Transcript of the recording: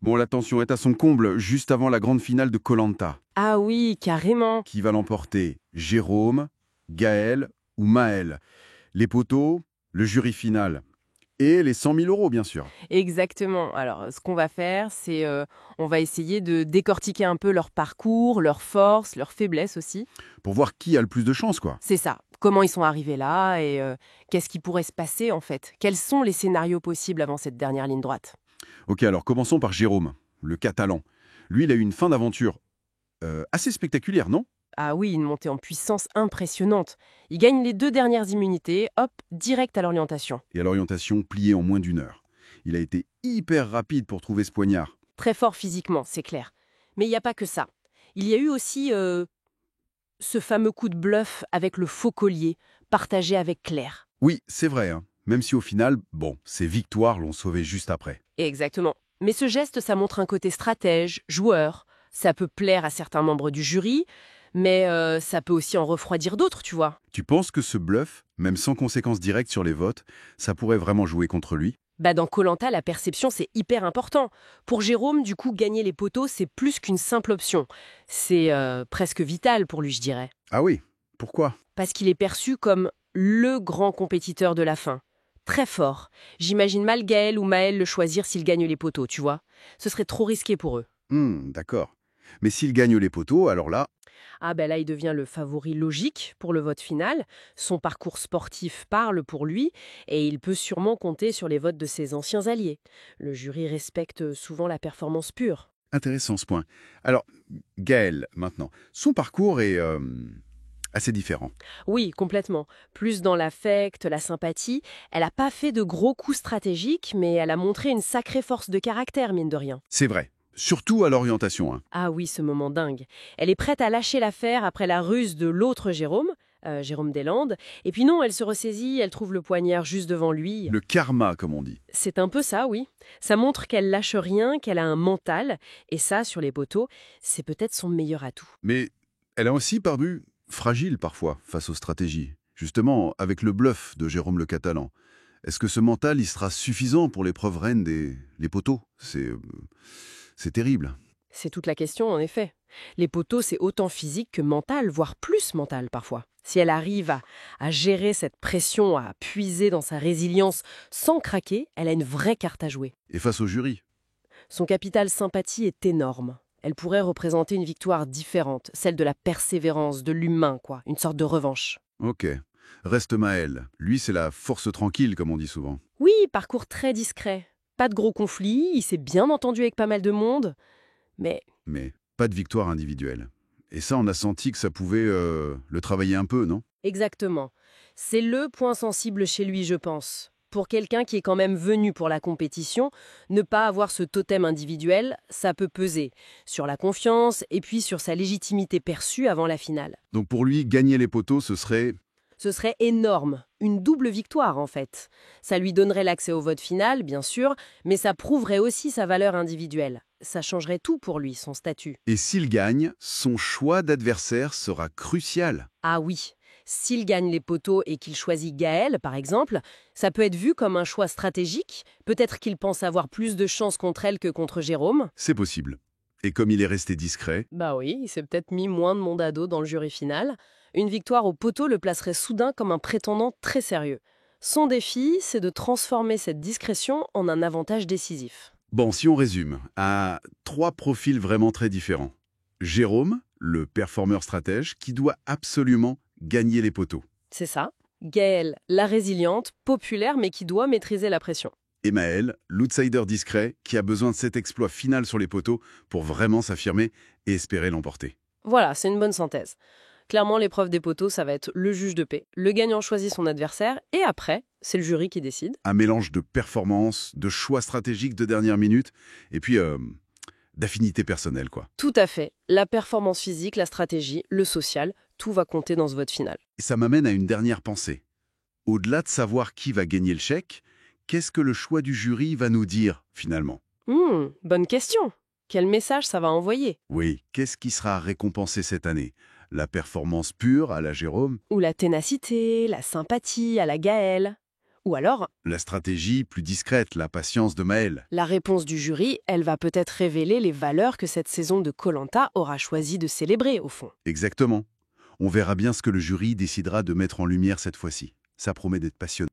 Bon, la tension est à son comble juste avant la grande finale de koh. Ah oui, carrément. Qui va l'emporter? Jérôme, Gaël ou Maël? Les poteaux, le jury final. Et les 100 000 euros, bien sûr. Exactement. Alors, ce qu'on va faire, c'est on va essayer de décortiquer un peu leur parcours, leurs forces, leurs faiblesses aussi. Pour voir qui a le plus de chance, quoi. C'est ça. Comment ils sont arrivés là et qu'est-ce qui pourrait se passer en fait? Quels sont les scénarios possibles avant cette dernière ligne droite? Ok, alors commençons par Jérôme, le Catalan. Lui, il a eu une fin d'aventure assez spectaculaire, non? Ah oui, une montée en puissance impressionnante. Il gagne les 2 dernières immunités, hop, direct à l'orientation. Et à l'orientation, plié en moins d'1 heure. Il a été hyper rapide pour trouver ce poignard. Très fort physiquement, c'est clair. Mais il n'y a pas que ça. Il y a eu aussi ce fameux coup de bluff avec le faux collier, partagé avec Claire. Oui, c'est vrai, hein. Même si au final, bon, ses victoires l'ont sauvé juste après. Exactement. Mais ce geste, ça montre un côté stratège, joueur. Ça peut plaire à certains membres du jury, mais ça peut aussi en refroidir d'autres, tu vois. Tu penses que ce bluff, même sans conséquences directes sur les votes, ça pourrait vraiment jouer contre lui? Bah dans koh, la perception, c'est hyper important. Pour Jérôme, du coup, gagner les poteaux, c'est plus qu'une simple option. C'est presque vital pour lui, je dirais. Ah oui, pourquoi? Parce qu'il est perçu comme le grand compétiteur de la fin. Très fort. J'imagine mal Gaël ou Maël le choisir s'il gagne les poteaux, tu vois. Ce serait trop risqué pour eux. D'accord. Mais s'il gagne les poteaux, alors là, Ah ben là, il devient le favori logique pour le vote final. Son parcours sportif parle pour lui et il peut sûrement compter sur les votes de ses anciens alliés. Le jury respecte souvent la performance pure. intéressant ce point. Alors, Gaël, maintenant, son parcours est assez différent. Oui, complètement. Plus dans l'affect, la sympathie. Elle n'a pas fait de gros coups stratégiques, mais elle a montré une sacrée force de caractère, mine de rien. C'est vrai. Surtout à l'orientation, hein. Ah oui, ce moment dingue. Elle est prête à lâcher l'affaire après la ruse de l'autre Jérôme, Jérôme Deslandes. Et puis non, elle se ressaisit, elle trouve le poignard juste devant lui. Le karma, comme on dit. C'est un peu ça, oui. Ça montre qu'elle lâche rien, qu'elle a un mental. Et ça, sur les poteaux, c'est peut-être son meilleur atout. Mais elle a aussi paru fragile parfois face aux stratégies. Justement, avec le bluff de Jérôme le Catalan. Est-ce que ce mental, il sera suffisant pour l'épreuve reine des les poteaux? C'est terrible. C'est toute la question, en effet. Les poteaux, c'est autant physique que mental, voire plus mental parfois. Si elle arrive à gérer cette pression, à puiser dans sa résilience sans craquer, elle a une vraie carte à jouer. Et face au jury? Son capital sympathie est énorme. Elle pourrait représenter une victoire différente, celle de la persévérance, de l'humain, quoi, une sorte de revanche. Ok. Reste Maël. Lui, c'est la force tranquille, comme on dit souvent. Oui, parcours très discret. Pas de gros conflits, il s'est bien entendu avec pas mal de monde, mais Mais pas de victoire individuelle. Et ça, on a senti que ça pouvait le travailler un peu, non? exactement. C'est le point sensible chez lui, je pense. Pour quelqu'un qui est quand même venu pour la compétition, ne pas avoir ce totem individuel, ça peut peser sur la confiance et puis sur sa légitimité perçue avant la finale. Donc pour lui, gagner les poteaux, ce serait... Ce serait énorme, une double victoire en fait. Ça lui donnerait l'accès au vote final, bien sûr, mais ça prouverait aussi sa valeur individuelle. Ça changerait tout pour lui, son statut. Et s'il gagne, son choix d'adversaire sera crucial. Ah oui, s'il gagne les poteaux et qu'il choisit Gaël, par exemple, ça peut être vu comme un choix stratégique. Peut-être qu'il pense avoir plus de chances contre elle que contre Jérôme. C'est possible. Et comme il est resté discret, Bah oui, il s'est peut-être mis moins de monde à dos dans le jury final. Une victoire au poteau le placerait soudain comme un prétendant très sérieux. Son défi, c'est de transformer cette discrétion en un avantage décisif. bon, si on résume, à 3 profils vraiment très différents. Jérôme, le performeur stratège, qui doit absolument gagner les poteaux. C'est ça. Gaëlle, la résiliente, populaire mais qui doit maîtriser la pression. Et Maël, l'outsider discret, qui a besoin de cet exploit final sur les poteaux pour vraiment s'affirmer et espérer l'emporter. Voilà, c'est une bonne synthèse. Clairement, l'épreuve des poteaux, ça va être le juge de paix. Le gagnant choisit son adversaire et après, c'est le jury qui décide. Un mélange de performance, de choix stratégiques de dernière minute, et puis d'affinité personnelle, quoi. Tout à fait. La performance physique, la stratégie, le social, tout va compter dans ce vote final. Et ça m'amène à une dernière pensée. Au-delà de savoir qui va gagner le chèque, qu'est-ce que le choix du jury va nous dire, finalement? Bonne question. Quel message ça va envoyer? Oui, qu'est-ce qui sera récompensé cette année? La performance pure à la Jérôme? Ou la ténacité, la sympathie à la Gaëlle? Ou alors, La stratégie plus discrète, la patience de Maël. la réponse du jury, elle va peut-être révéler les valeurs que cette saison de Koh-Lanta aura choisi de célébrer, au fond. Exactement. On verra bien ce que le jury décidera de mettre en lumière cette fois-ci. Ça promet d'être passionnant.